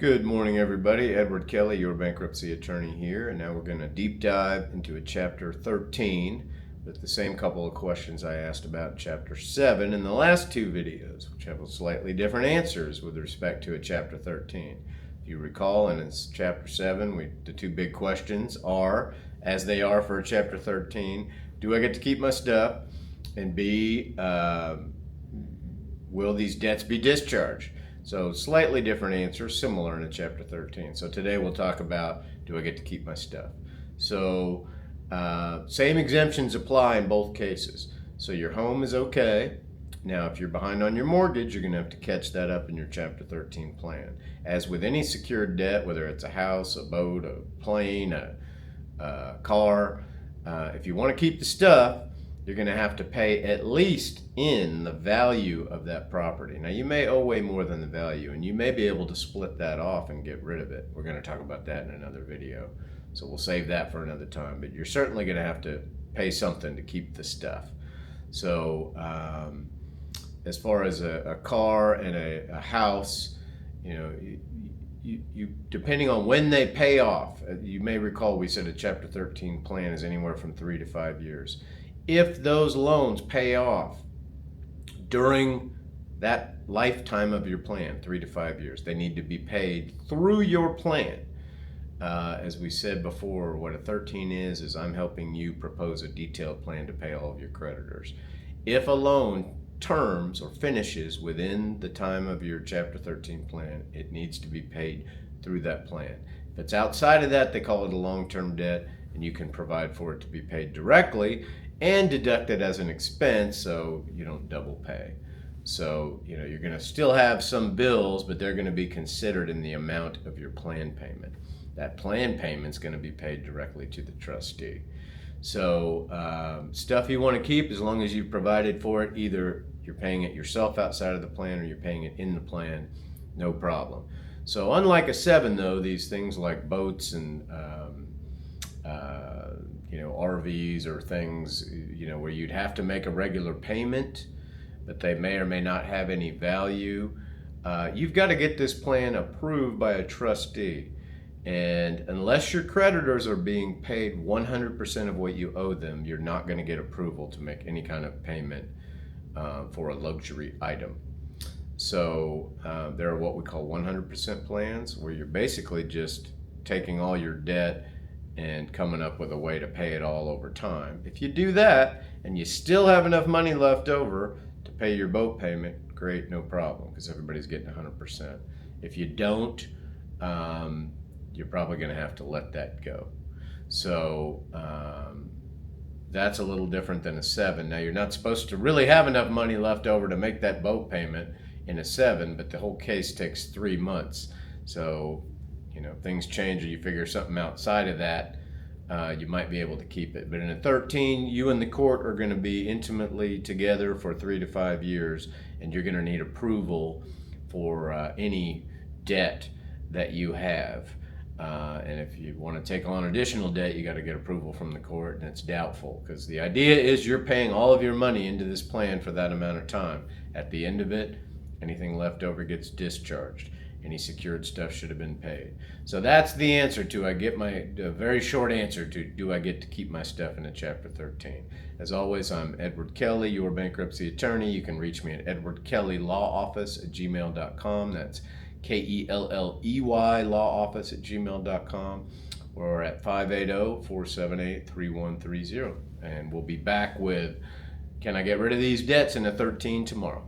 Good morning, everybody. Edward Kelly, your bankruptcy attorney here, and now we're going to deep dive into a Chapter 13 with the same couple of questions I asked about in Chapter 7 in the last two videos, which have slightly different answers with respect to a Chapter 13. If you recall, in Chapter 7, the two big questions are, as they are for Chapter 13, do I get to keep my stuff? And B, will these debts be discharged? So slightly different answers, similar in a Chapter 13. So today we'll talk about, do I get to keep my stuff? So same exemptions apply in both cases. So your home is okay. Now, if you're behind on your mortgage, you're going to have to catch that up in your Chapter 13 plan. As with any secured debt, whether it's a house, a boat, a plane, a car, if you want to keep the stuff, you're going to have to pay at least in the value of that property. Now, you may owe way more than the value, and you may be able to split that off and get rid of it. We're going to talk about that in another video, so we'll save that for another time. But you're certainly going to have to pay something to keep the stuff. So as far as a car and a house, you depending on when they pay off, you may recall we said a Chapter 13 plan is anywhere from 3 to 5 years. If those loans pay off during that lifetime of your plan, 3 to 5 years, they need to be paid through your plan. As we said before, what a 13 is I'm helping you propose a detailed plan to pay all of your creditors. If a loan terms or finishes within the time of your Chapter 13 plan, it needs to be paid through that plan. If it's outside of that, they call it a long-term debt, and you can provide for it to be paid directly and deduct it as an expense so you don't double pay. So, you're going to still have some bills, but they're going to be considered in the amount of your plan payment. That plan payment is going to be paid directly to the trustee. So, stuff you want to keep, as long as you've provided for it, either you're paying it yourself outside of the plan or you're paying it in the plan, no problem. So, unlike a 7, though, these things like boats and RVs or things, where you'd have to make a regular payment, but they may or may not have any value. You've got to get this plan approved by a trustee. And unless your creditors are being paid 100% of what you owe them, you're not going to get approval to make any kind of payment for a luxury item. So there are what we call 100% plans, where you're basically just taking all your debt and coming up with a way to pay it all over time. If you do that and you still have enough money left over to pay your boat payment, great, no problem, because everybody's getting 100%. If you don't, you're probably going to have to let that go. So that's a little different than a 7. Now, you're not supposed to really have enough money left over to make that boat payment in a 7, but the whole case takes 3 months. So things change or you figure something outside of that, you might be able to keep it. But in a 13, you and the court are going to be intimately together for 3 to 5 years, and you're going to need approval for any debt that you have. And if you want to take on additional debt, you got to get approval from the court, and it's doubtful, because the idea is you're paying all of your money into this plan for that amount of time. At the end of it, anything left over gets discharged. Any secured stuff should have been paid. So that's the answer to, very short answer to, do I get to keep my stuff in a Chapter 13? As always, I'm Edward Kelly, your bankruptcy attorney. You can reach me at edwardkelleylawoffice@gmail.com. That's Kelley lawoffice@gmail.com, or at 580-478-3130. And we'll be back with, can I get rid of these debts in a 13 tomorrow?